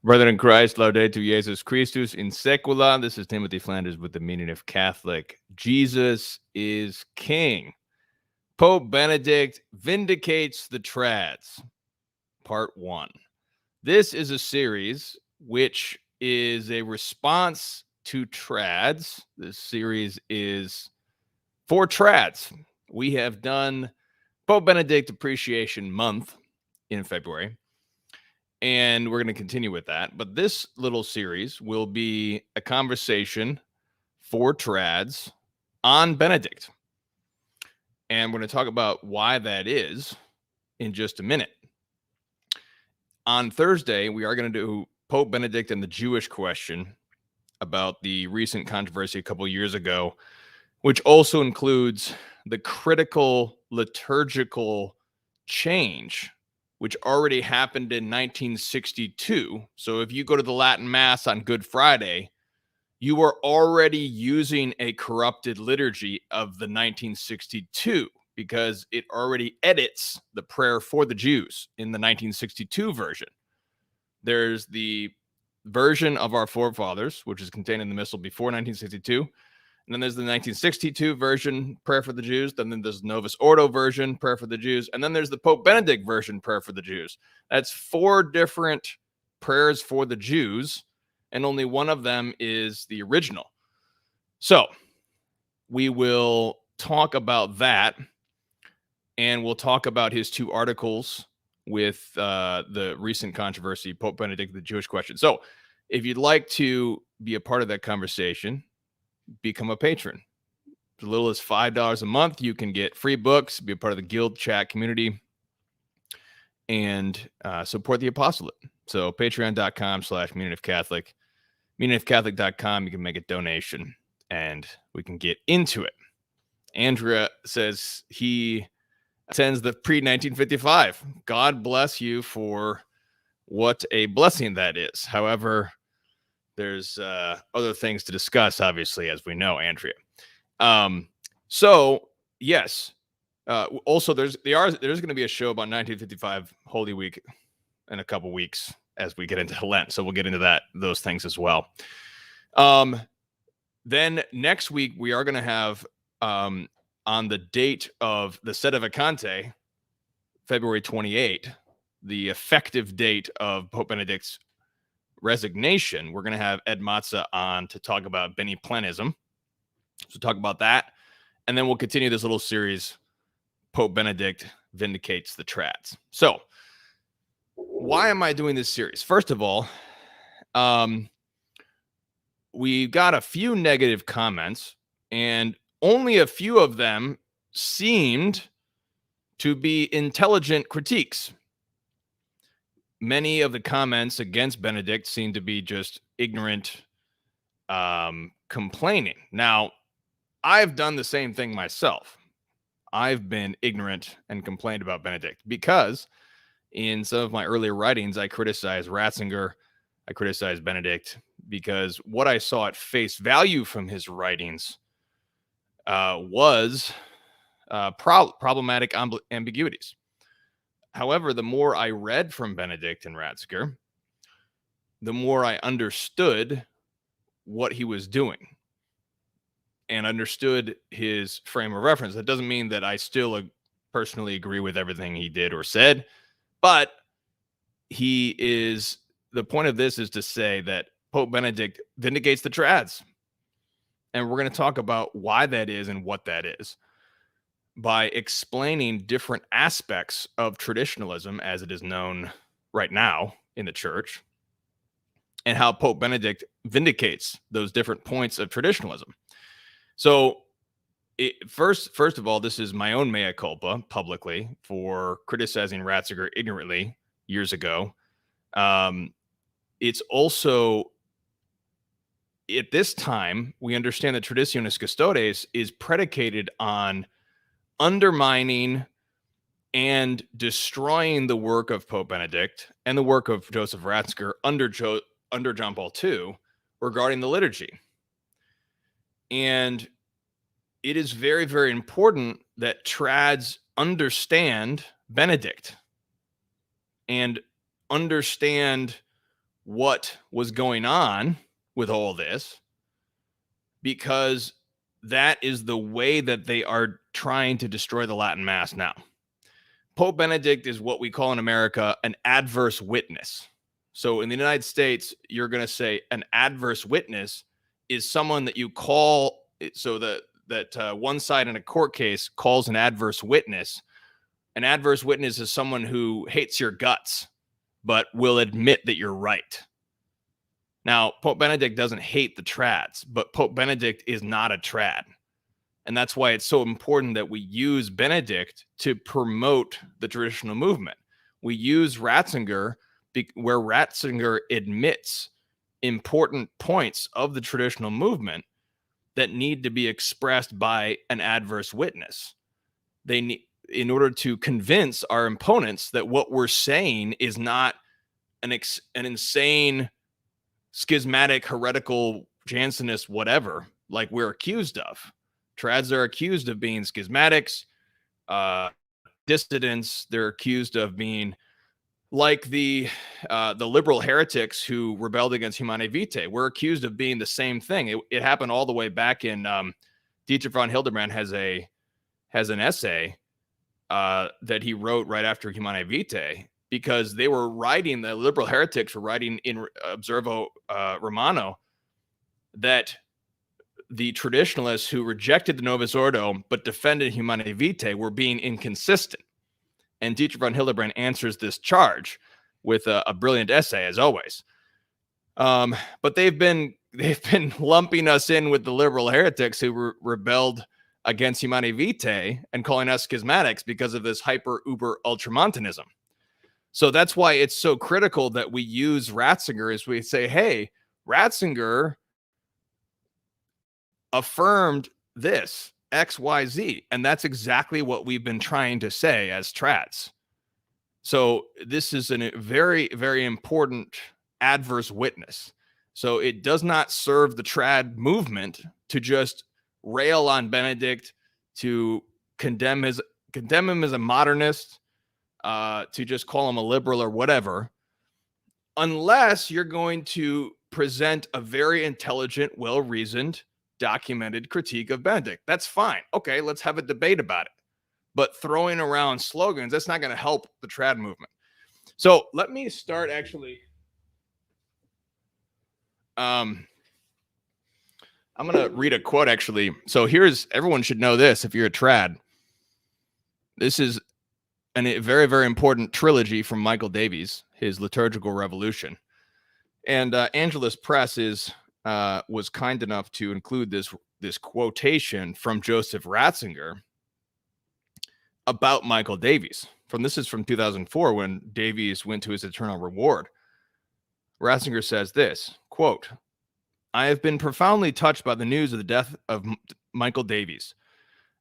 Brethren in Christ, Laudetur Jesus Christus in Secula. This is Timothy Flanders with the meaning of Catholic. Jesus is King. Pope Benedict vindicates the trads. Part 1. This is a series which is a response to trads. This series is for trads. We have done Pope Benedict Appreciation Month in February, and we're going to continue with that. But this little series will be a conversation for trads on Benedict. And we're going to talk about why that is in just a minute. On Thursday, we are going to do Pope Benedict and the Jewish question about the recent controversy a couple of years ago, which also includes the critical liturgical change which already happened in 1962. So if you go to the Latin Mass on Good Friday, you are already using a corrupted liturgy of the 1962 because it already edits the prayer for the Jews in the 1962 version. There's the version of our forefathers, which is contained in the Missal before 1962. And then there's the 1962 version, Prayer for the Jews. Then there's Novus Ordo version, Prayer for the Jews. And then there's the Pope Benedict version, Prayer for the Jews. That's 4 different prayers for the Jews, and only one of them is the original. So we will talk about that, and we'll talk about his 2 articles with the recent controversy, Pope Benedict, the Jewish question. So if you'd like to be a part of that conversation, become a patron. As little as $5 a month, you can get free books, be a part of the Guild chat community, and support the apostolate. So patreon.com/meaningofcatholic, meaningofcatholic.com. You can make a donation and we can get into it. Andrea says he attends the pre-1955. God bless you for what a blessing that is. However, there's other things to discuss, obviously, as we know, Andrea. So yes. Also, there's going to be a show about 1955 Holy Week in a couple weeks as we get into Lent. So we'll get into those things as well. Then next week we are going to have on the date of the Sedevacante, February 28, the effective date of Pope Benedict's resignation. We're going to have Ed Matza on to talk about Beniplenism. So talk about that. And then we'll continue this little series, Pope Benedict Vindicates the Trads. So why am I doing this series? First of all, we got a few negative comments, and only a few of them seemed to be intelligent critiques. Many of the comments against Benedict seem to be just ignorant complaining. Now, I've done the same thing myself. I've been ignorant and complained about Benedict because in some of my earlier writings, I criticized Ratzinger, I criticized Benedict, because what I saw at face value from his writings was problematic ambiguities. However, the more I read from Benedict and Ratzinger, the more I understood what he was doing and understood his frame of reference. That doesn't mean that I still personally agree with everything he did or said, but the point of this is to say that Pope Benedict vindicates the trads. And we're going to talk about why that is and what that is by explaining different aspects of traditionalism as it is known right now in the church, and how Pope Benedict vindicates those different points of traditionalism. So first of all, this is my own mea culpa publicly for criticizing Ratzinger ignorantly years ago. It's also, at this time, we understand that Traditionis Custodes is predicated on undermining and destroying the work of Pope Benedict and the work of Joseph Ratzinger under John Paul II regarding the liturgy. And it is very, very important that trads understand Benedict and understand what was going on with all this, because that is the way that they are trying to destroy the Latin Mass now. Pope Benedict is what we call in America an adverse witness. So in the United States, you're going to say an adverse witness is someone that you call, so that one side in a court case calls an adverse witness. An adverse witness is someone who hates your guts, but will admit that you're right. Now, Pope Benedict doesn't hate the trads, but Pope Benedict is not a trad. And that's why it's so important that we use Benedict to promote the traditional movement. We use Ratzinger where Ratzinger admits important points of the traditional movement that need to be expressed by an adverse witness. They need, in order to convince our opponents that what we're saying is not an insane, schismatic, heretical, Jansenist, whatever, like we're accused of. Trads are accused of being schismatics, dissidents. They're accused of being like the liberal heretics who rebelled against Humanae Vitae. We're accused of being the same thing. It happened all the way back in Dietrich von Hildebrand has an essay that he wrote right after Humanae Vitae, because they were writing, the liberal heretics were writing in Observo Romano that the traditionalists who rejected the Novus Ordo but defended Humanae Vitae were being inconsistent. And Dietrich von Hildebrand answers this charge with a brilliant essay, as always. But they've been lumping us in with the liberal heretics who rebelled against Humanae Vitae and calling us schismatics because of this hyper uber ultramontanism. So that's why it's so critical that we use Ratzinger as we say, hey, Ratzinger affirmed this XYZ, and that's exactly what we've been trying to say as trads. So this is a very, very important adverse witness. So it does not serve the trad movement to just rail on Benedict, to condemn him as a modernist, to just call him a liberal or whatever, unless you're going to present a very intelligent, well-reasoned, documented critique of Benedict. That's fine. Okay, let's have a debate about it. But throwing around slogans, that's not going to help the trad movement. So let me start actually. I'm going to read a quote actually. So everyone should know this if you're a trad. This is a very, very important trilogy from Michael Davies, his Liturgical Revolution. And Angelus Press was kind enough to include this quotation from Joseph Ratzinger about Michael Davies. This is from 2004 when Davies went to his eternal reward. Ratzinger says this, quote, "I have been profoundly touched by the news of the death of Michael Davies.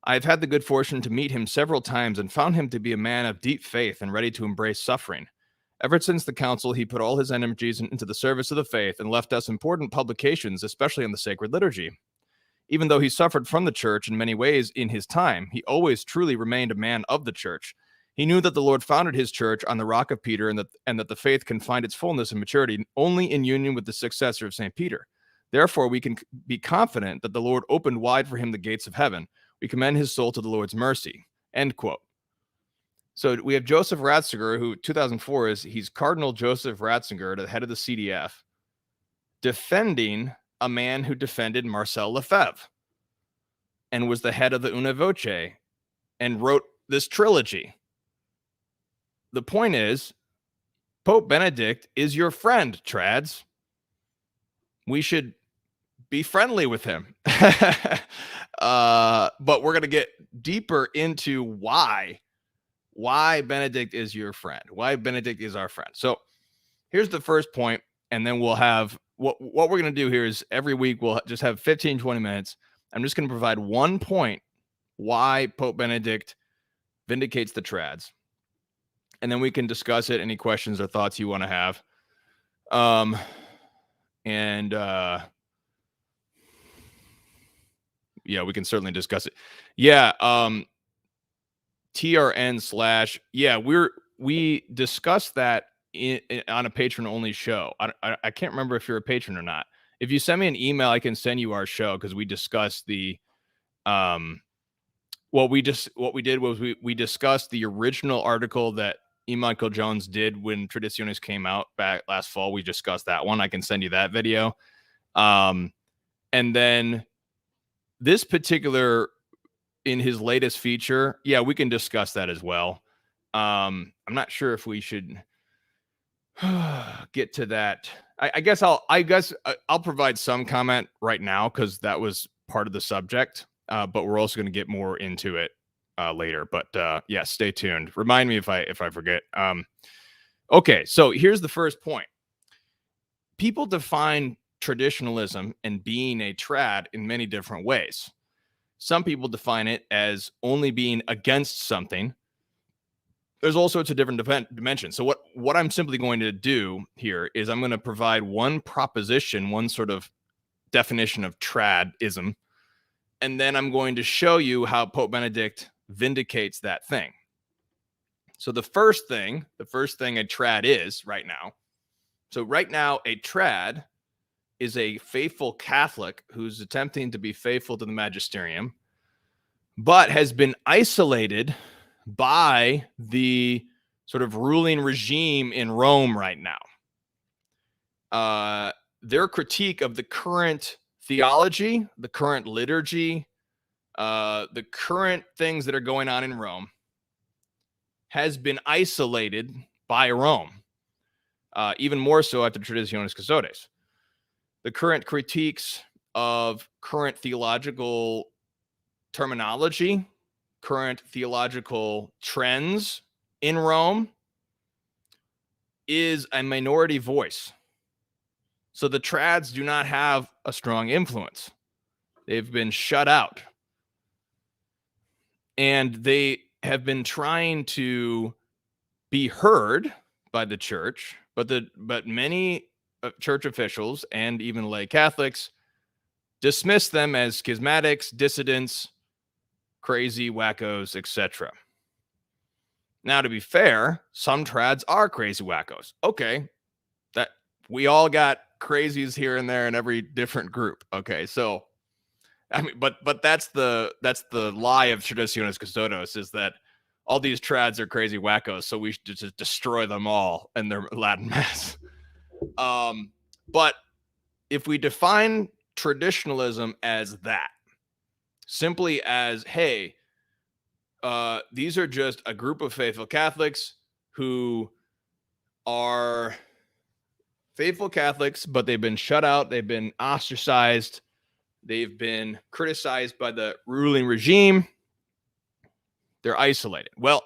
I have had the good fortune to meet him several times and found him to be a man of deep faith and ready to embrace suffering. Ever since the council, he put all his energies into the service of the faith and left us important publications, especially on the sacred liturgy. Even though he suffered from the church in many ways in his time, he always truly remained a man of the church. He knew that the Lord founded his church on the rock of Peter, and that the faith can find its fullness and maturity only in union with the successor of St. Peter. Therefore, we can be confident that the Lord opened wide for him the gates of heaven. We commend his soul to the Lord's mercy." End quote. So we have Joseph Ratzinger, who 2004 he's Cardinal Joseph Ratzinger, the head of the CDF, defending a man who defended Marcel Lefebvre and was the head of the Una Voce and wrote this trilogy. The point is, Pope Benedict is your friend, trads. We should be friendly with him. But we're going to get deeper into why Benedict is your friend, why Benedict is our friend. So here's the first point, and then we'll have what we're going to do here is every week we'll just have 15-20 minutes. I'm just going to provide one point why Pope Benedict vindicates the trads, and then we can discuss it, any questions or thoughts you want to have. Yeah, we can certainly discuss it. Yeah, TRN/, we discussed that on a patron-only show. I can't remember if you're a patron or not. If you send me an email, I can send you our show because we discussed the what we did was we discussed the original article that E. Michael Jones did when Traditionis came out back last fall. We discussed that one. I can send you that video. And then this particular, in his latest feature, yeah, we can discuss that as well. I'm not sure if we should get to that. I guess I'll provide some comment right now because that was part of the subject. But we're also going to get more into it later. But yeah, stay tuned. Remind me if I forget. Okay, so here's the first point. People define traditionalism and being a trad in many different ways. Some people define it as only being against something. There's all sorts of different dimensions. So what I'm simply going to do here is I'm going to provide one proposition, one sort of definition of tradism, and then I'm going to show you how Pope Benedict vindicates that thing. So the first thing a trad is right now. So right now, a trad is a faithful Catholic who's attempting to be faithful to the magisterium, but has been isolated by the sort of ruling regime in Rome right now. Their critique of the current theology, the current liturgy, the current things that are going on in Rome has been isolated by Rome, even more so at the Traditionis Custodes. The current critiques of current theological terminology, current theological trends in Rome is a minority voice. So the trads do not have a strong influence. They've been shut out. And they have been trying to be heard by the church, but many church officials and even lay Catholics dismiss them as schismatics, dissidents, crazy wackos, etc. Now, to be fair, some trads are crazy wackos. Okay, that we all got crazies here and there in every different group. Okay, so I mean, but that's the lie of Traditionis Custodes, is that all these trads are crazy wackos, so we should just destroy them all in their Latin mass. But if we define traditionalism as that, simply as, hey, these are just a group of faithful Catholics who are faithful Catholics, but they've been shut out, they've been ostracized, they've been criticized by the ruling regime, they're isolated. Well,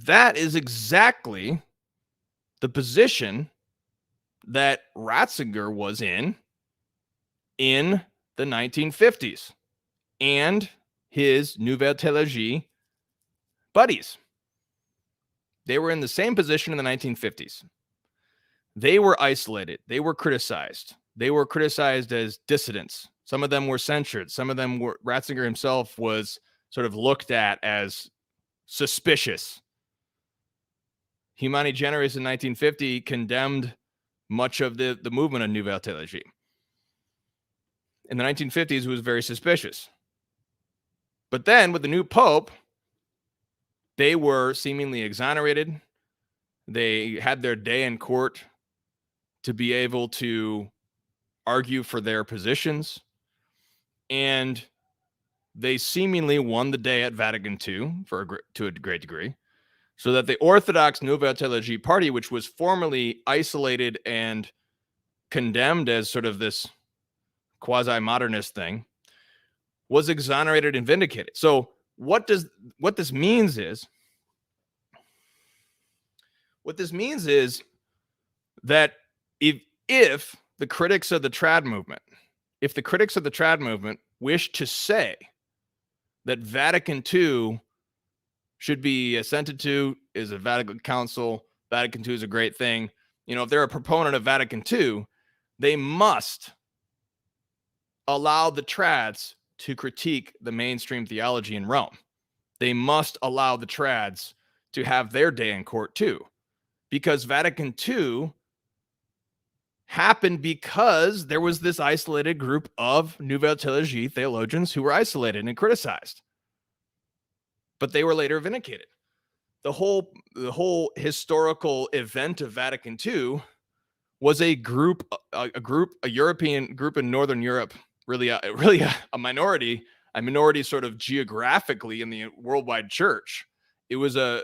that is exactly the position that Ratzinger was in the 1950s and his Nouvelle Theologie buddies. They were in the same position in the 1950s. They were isolated. They were criticized. They were criticized as dissidents. Some of them were censured. Some of them were, Ratzinger himself was sort of looked at as suspicious. Humani Generis in 1950 condemned much of the movement of Nouvelle Theologie. In the 1950s, it was very suspicious. But then with the new Pope, they were seemingly exonerated. They had their day in court to be able to argue for their positions. And they seemingly won the day at Vatican II to a great degree. So that the Orthodox Nouvelle Theologie party, which was formerly isolated and condemned as sort of this quasi-modernist thing, was exonerated and vindicated. So what this means is that if the critics of the trad movement wish to say that Vatican II should be assented to, is a Vatican Council, Vatican II is a great thing, if they're a proponent of Vatican II, they must allow the trads to critique the mainstream theology in Rome. They must allow the trads to have their day in court too. because Vatican II happened because there was this isolated group of Nouvelle Theologie theologians who were isolated and criticized, but they were later vindicated. The whole historical event of Vatican II was a European group in Northern Europe, really a minority sort of geographically in the worldwide church. It was a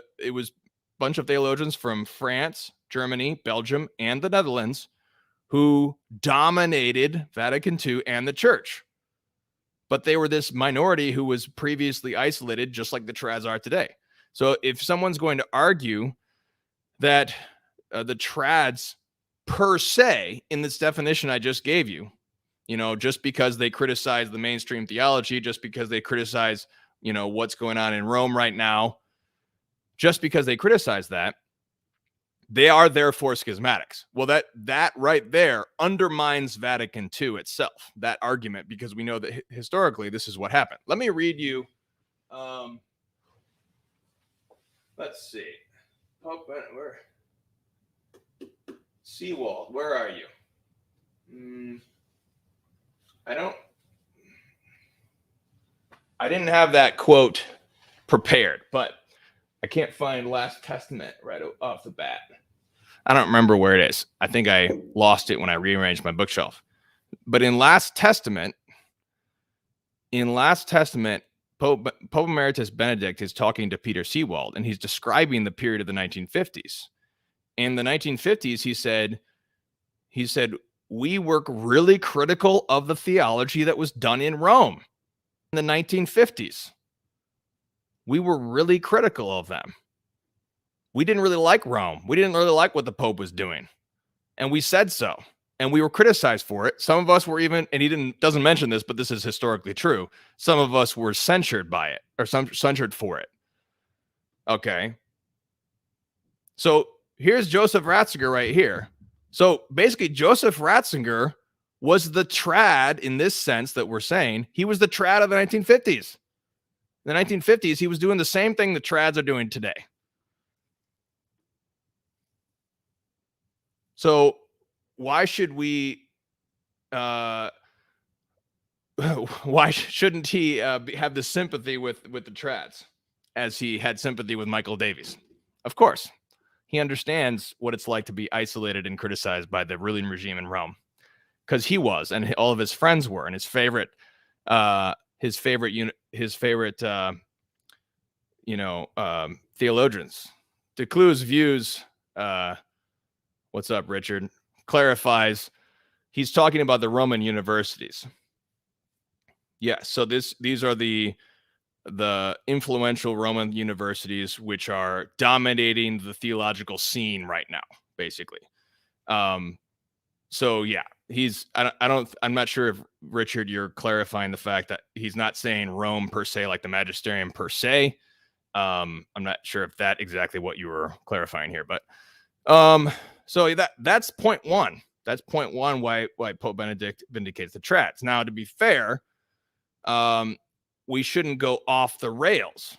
bunch of theologians from France, Germany, Belgium, and the Netherlands who dominated Vatican II and the church. But they were this minority who was previously isolated, just like the trads are today. So if someone's going to argue that the trads per se, in this definition I just gave you, just because they criticize the mainstream theology, just because they criticize, what's going on in Rome right now, just because they criticize that, they are therefore schismatics. Well, that right there undermines Vatican II itself, that argument, because we know that historically this is what happened. Let me read you. Let's see. Pope Benedict, where? Seawald, where are you? I didn't have that quote prepared, but I can't find Last Testament right off the bat. I don't remember where it is. I think I lost it when I rearranged my bookshelf. But in Last Testament, Pope Emeritus Benedict is talking to Peter Seawald, and he's describing the period of the 1950s. In the 1950s, he said, we were really critical of the theology that was done in Rome in the 1950s. We were really critical of them. We didn't really like Rome. We didn't really like what the Pope was doing. And we said so. And we were criticized for it. Some of us were even, and he doesn't mention this, but this is historically true. Some of us were censured by it, or censured for it. Okay. So here's Joseph Ratzinger right here. So basically, Joseph Ratzinger was the trad in this sense that we're saying. He was the trad of the 1950s. In the 1950s, he was doing the same thing the trads are doing today. So why should we? Why shouldn't he have the sympathy with the trads, as he had sympathy with Michael Davies? Of course, he understands what it's like to be isolated and criticized by the ruling regime in Rome, because he was, and all of his friends were, and his favorite theologians. Decloux's views. What's up, Richard? Clarifies. He's talking about the Roman universities. Yeah, so these are the influential Roman universities which are dominating the theological scene right now, basically. So yeah, I'm not sure if, Richard, you're clarifying the fact that he's not saying Rome per se, like the magisterium per se. I'm not sure if that exactly what you were clarifying here, but so that's point one. That's point one why Pope Benedict vindicates the trads. Now, to be fair, we shouldn't go off the rails.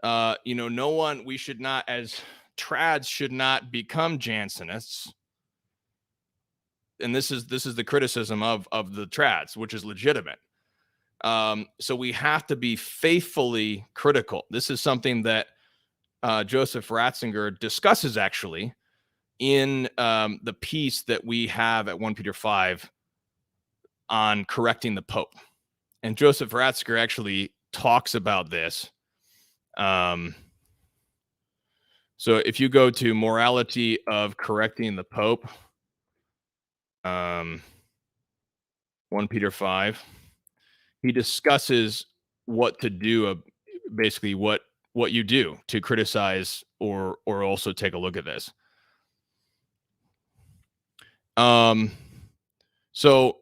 We should not, as trads, should not become Jansenists. And this is the criticism of the trads, which is legitimate. So we have to be faithfully critical. This is something that Joseph Ratzinger discusses actually in the piece that we have at 1 Peter 5 on correcting the Pope. And Joseph Ratzinger actually talks about this. So if you go to morality of correcting the Pope, 1 Peter 5, he discusses what to do, basically what you do to criticize or also take a look at this. So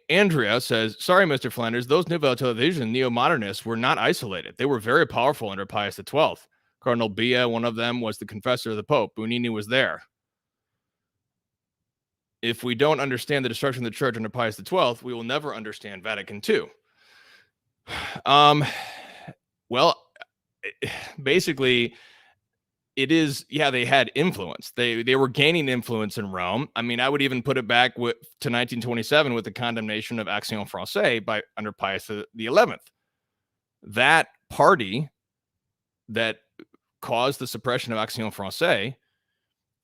Andrea says, sorry, Mr. Flanders, those Nouvelle Television neo-modernists were not isolated. They were very powerful under Pius XII. Cardinal Bia, one of them, was the confessor of the Pope. Bunini was there. If we don't understand the destruction of the church under Pius XII, we will never understand Vatican II. Well, basically, it is, yeah, they had influence. They were gaining influence in Rome. I mean, I would even put it back to 1927 with the condemnation of Action Française under Pius XI. That party that caused the suppression of Action Française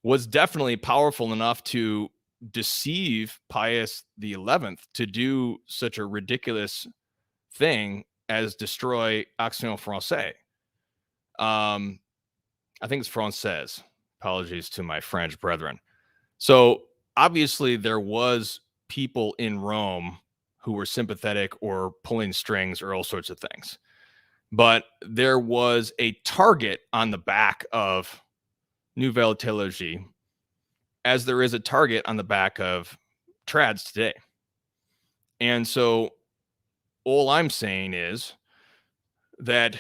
was definitely powerful enough to deceive Pius XI to do such a ridiculous thing as destroy Action Française. I think it's Française. Apologies to my French brethren. So obviously there was people in Rome who were sympathetic or pulling strings or all sorts of things. But there was a target on the back of Nouvelle Theologie, as there is a target on the back of trads today. And so all I'm saying is that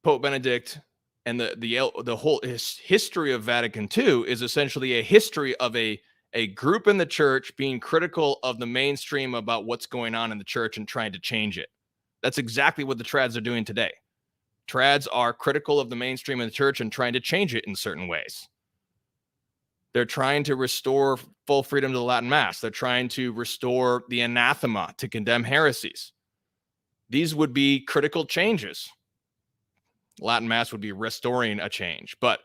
Pope Benedict and the whole history of Vatican II is essentially a history of a group in the church being critical of the mainstream about what's going on in the church and trying to change it. That's exactly what the trads are doing today. Trads are critical of the mainstream in the church and trying to change it in certain ways. They're trying to restore full freedom to the Latin Mass. They're trying to restore the anathema to condemn heresies. These would be critical changes. Latin Mass would be restoring a change. But,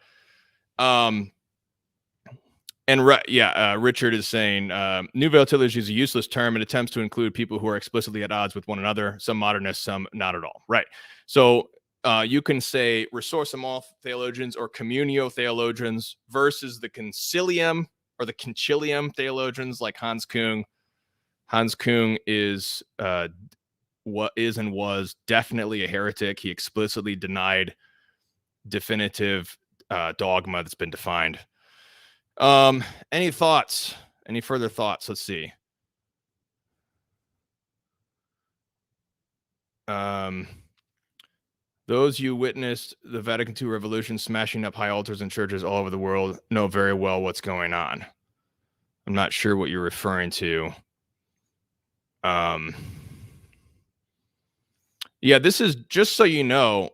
Richard is saying, Nouvelle Theologie is a useless term and attempts to include people who are explicitly at odds with one another, some modernists, some not at all. Right. So you can say ressourcement theologians or communio theologians versus the concilium or the concilium theologians like Hans Küng. Hans Küng is what is and was definitely a heretic. He explicitly denied definitive dogma that's been defined. Any thoughts? Any further thoughts? Let's see. Those you witnessed the Vatican II revolution smashing up high altars in churches all over the world know very well what's going on. I'm not sure what you're referring to. Yeah, this is just so you know,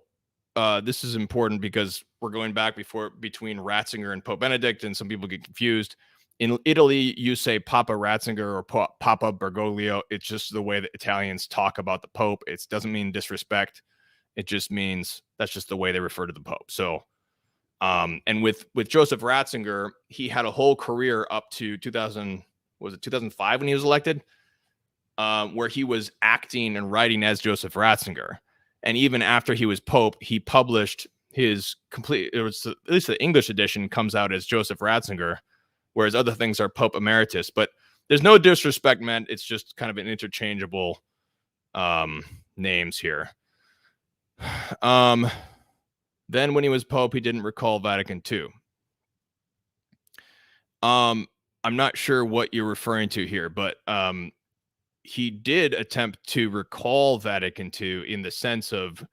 this is important because we're going back between Ratzinger and Pope Benedict, and some people get confused. In Italy, you say Papa Ratzinger or Papa Bergoglio. It's just the way that Italians talk about the Pope. It doesn't mean disrespect. It just means that's just the way they refer to the Pope. So, and with Joseph Ratzinger, he had a whole career up to 2005 when he was elected, where he was acting and writing as Joseph Ratzinger. And even after he was Pope, he published his complete, at least the English edition comes out as Joseph Ratzinger, whereas other things are Pope Emeritus. But there's no disrespect meant. It's just kind of an interchangeable names here. Then when he was Pope, he didn't recall Vatican II. I'm not sure what you're referring to here, but he did attempt to recall Vatican II in the sense of,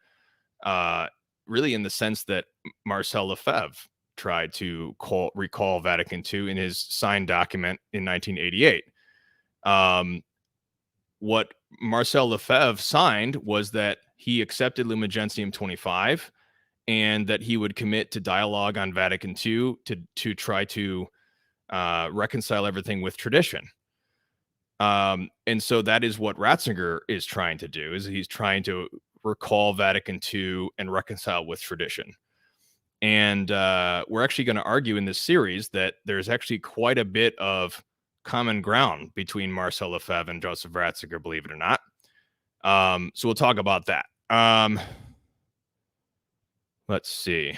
really in the sense that Marcel Lefebvre tried to recall Vatican II in his signed document in 1988. What Marcel Lefebvre signed was that he accepted Lumen Gentium 25 and that he would commit to dialogue on Vatican II to try to reconcile everything with tradition. And so that is what Ratzinger is trying to do, is he's trying to recall Vatican II and reconcile with tradition. And we're actually going to argue in this series that there's actually quite a bit of common ground between Marcel Lefebvre and Joseph Ratzinger, believe it or not. So we'll talk about that. Let's see.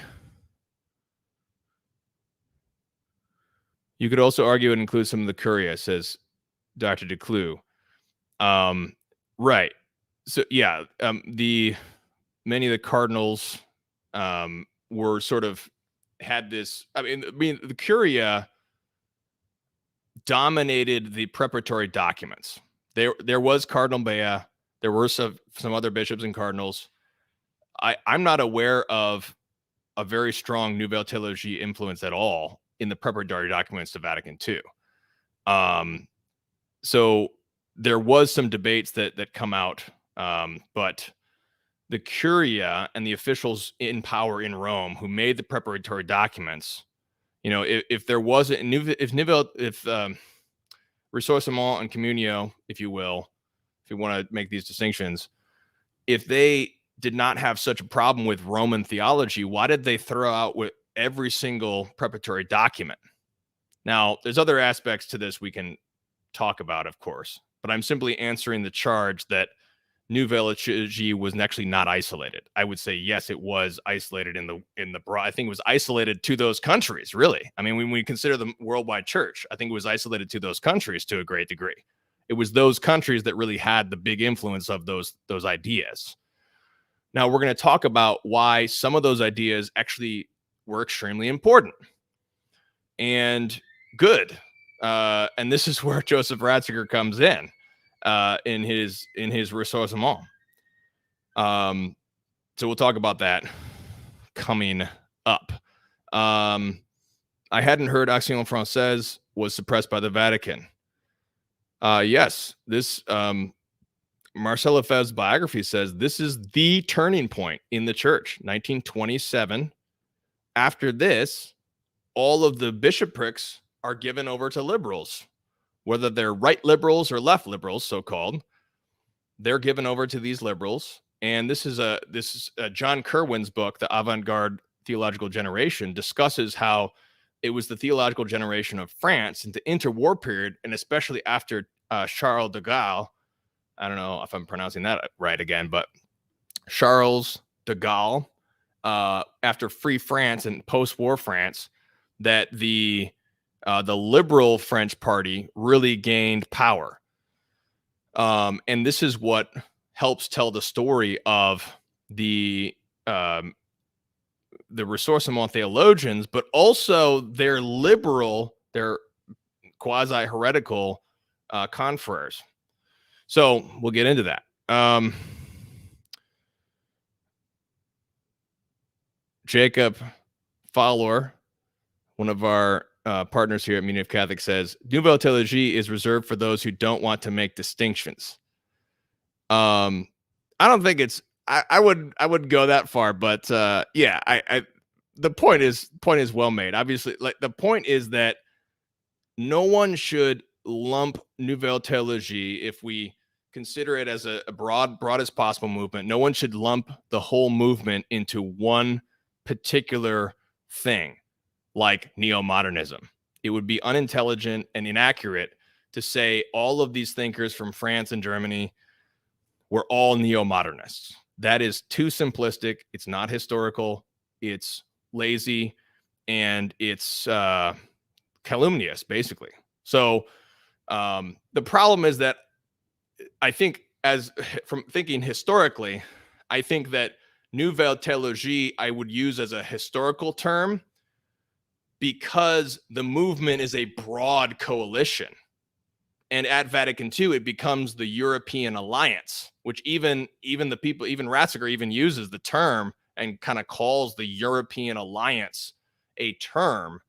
You could also argue it includes some of the Curia, says Dr. Declue. Right. So yeah, many of the cardinals were sort of had this. I mean, the Curia dominated the preparatory documents. There was Cardinal Bea. There were some other bishops and cardinals. I'm not aware of a very strong Nouvelle Theologie influence at all in the preparatory documents to Vatican II. So there was some debates that come out, but the Curia and the officials in power in Rome who made the preparatory documents, if there wasn't, if Ressourcement and Communio, if you will, if you want to make these distinctions, if they did not have such a problem with Roman theology, why did they throw out with every single preparatory document? Now, there's other aspects to this we can talk about, of course, but I'm simply answering the charge that Nouvelle Liturgie was actually not isolated. I would say, yes, it was isolated in the broad. I think it was isolated to those countries, really. I mean, when we consider the worldwide church, I think it was isolated to those countries to a great degree. It was those countries that really had the big influence of those ideas. Now, we're going to talk about why some of those ideas actually were extremely important and good. And this is where Joseph Ratzinger comes in his Ressourcement. So we'll talk about that coming up. I hadn't heard Action Française was suppressed by the Vatican. Yes, this Marcel Lefebvre's biography says this is the turning point in the church, 1927. After this, all of the bishoprics are given over to liberals, whether they're right liberals or left liberals, so-called. They're given over to these liberals. And this is John Kerwin's book, The Avant-Garde Theological Generation, discusses how it was the theological generation of France in the interwar period, and especially after Charles de Gaulle. I don't know if I'm pronouncing that right again, but Charles de Gaulle, after Free France and post-war France, that the liberal French party really gained power. And this is what helps tell the story of the Ressourcement theologians, but also their liberal, their quasi-heretical confreres. So we'll get into that. Jacob Fowler, one of our partners here at Meaning of Catholic, says Nouvelle Theologie is reserved for those who don't want to make distinctions. I don't think it's. I would go that far, but yeah, the point is well made. Obviously, like the point is that no one should lump Nouvelle Theologie, if we consider it as a broadest possible movement. No one should lump the whole movement into one particular thing, like neo-modernism. It would be unintelligent and inaccurate to say all of these thinkers from France and Germany were all neo-modernists. That is too simplistic. It's not historical. It's lazy, and it's calumnious, basically. So the problem is that I think, as from thinking historically, I think that Nouvelle Theologie I would use as a historical term because the movement is a broad coalition. And at Vatican II, it becomes the European Alliance, which even the people, even Ratzinger even uses the term and kind of calls the European Alliance a term.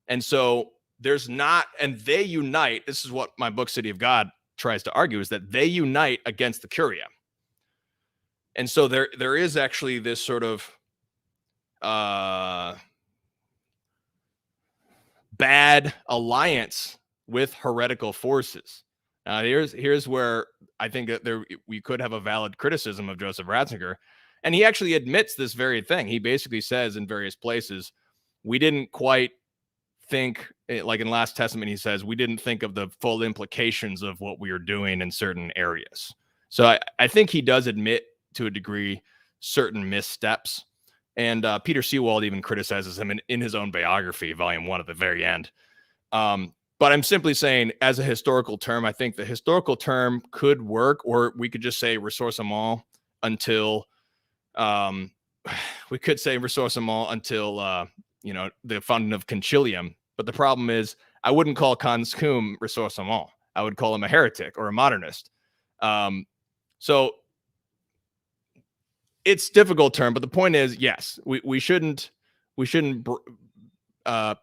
And so there's not, and they unite. This is what my book, City of God, tries to argue, is that they unite against the Curia. And so there is actually this sort of bad alliance with heretical forces. Here's where I think that we could have a valid criticism of Joseph Ratzinger. And he actually admits this very thing. He basically says in various places, we didn't quite think, like in Last Testament, he says, we didn't think of the full implications of what we were doing in certain areas. So I think he does admit to a degree certain missteps. And Peter Seewald even criticizes him in his own biography, Volume 1 at the very end. But I'm simply saying, as a historical term, I think the historical term could work, or we could just say ressourcement until we could say ressourcement until the founding of Concilium. But the problem is, I wouldn't call Conscum ressourcement. I would call him a heretic or a modernist. So it's a difficult term, but the point is, yes, we shouldn't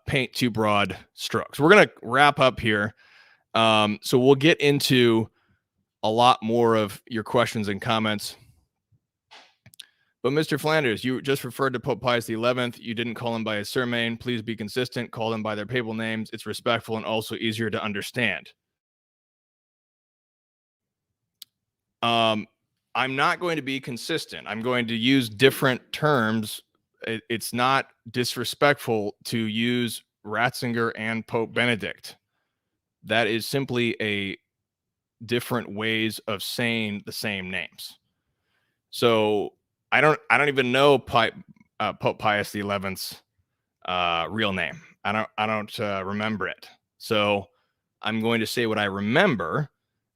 paint too broad strokes. We're going to wrap up here. So we'll get into a lot more of your questions and comments But Mr. Flanders, you just referred to Pope Pius XI. You didn't call him by his surname. Please be consistent. Call them by their papal names. It's respectful and also easier to understand. I'm not going to be consistent. I'm going to use different terms. It's not disrespectful to use Ratzinger and Pope Benedict. That is simply a different ways of saying the same names. So I don't even know Pope Pius XI's real name. I don't remember it. So I'm going to say what I remember.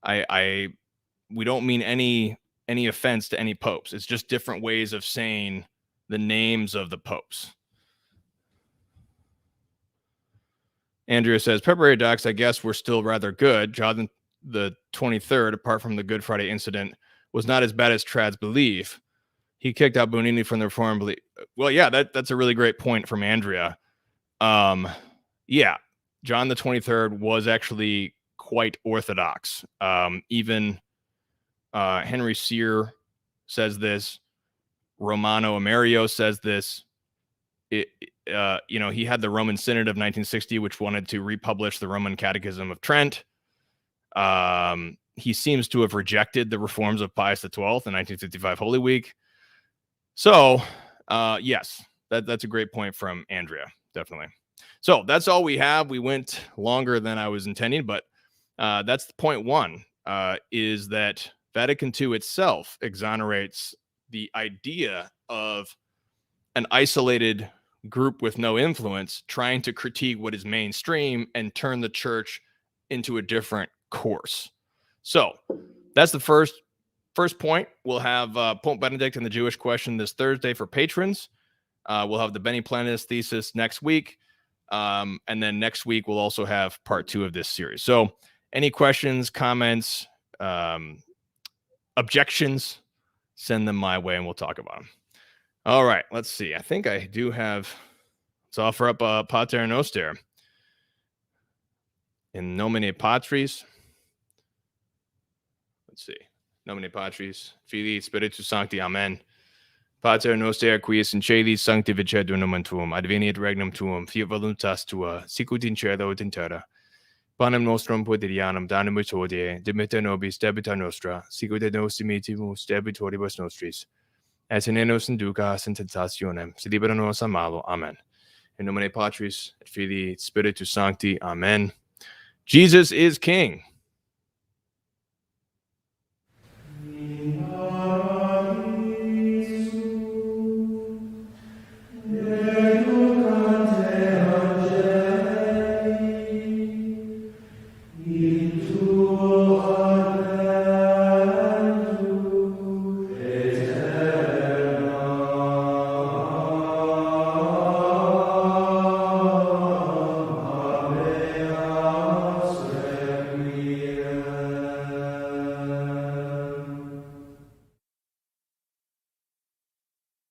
We don't mean any offense to any popes. It's just different ways of saying the names of the popes. Andrea says, February docs, I guess, were still rather good. John the 23rd, apart from the Good Friday incident, was not as bad as trads believe. He kicked out Bonini from the Reform belief. Well, yeah, that's a really great point from Andrea. Yeah, John the 23rd was actually quite orthodox. Even Henry Cyr says this. Romano Amerio says this. He had the Roman Synod of 1960, which wanted to republish the Roman Catechism of Trent. He seems to have rejected the reforms of Pius XII in 1955 Holy Week. So, yes, that's a great point from Andrea, definitely. So that's all we have. We went longer than I was intending, but that's point one, is that Vatican II itself exonerates the idea of an isolated group with no influence trying to critique what is mainstream and turn the church into a different course. So that's the first point. We'll have Pope Benedict and the Jewish question this Thursday for patrons. We'll have the Benny Planis thesis next week. And then next week, we'll also have part 2 of this series. So any questions, comments, objections, send them my way and we'll talk about them. All right, let's see. I think I do have, let's offer up a Pater Noster. In nomine Patris. Let's see. Nomine Patris, Filii, Spiritus Sancti, Amen. Pater Noster, qui es in caeli, sanctificetur nomen tuum, adveniat regnum tuum, fiat voluntas tua, sicut in cielo et in terra. Panem nostrum quotidianum da nobis hodie, dimitte nobis debita nostra, sicut et nos dimittimus debitoribus nostris, et ne nos inducas in tentationem, sed libera nos a malo. Amen. In nomine Patris, et Filii, et Spiritus Sancti. Amen. Jesus is King.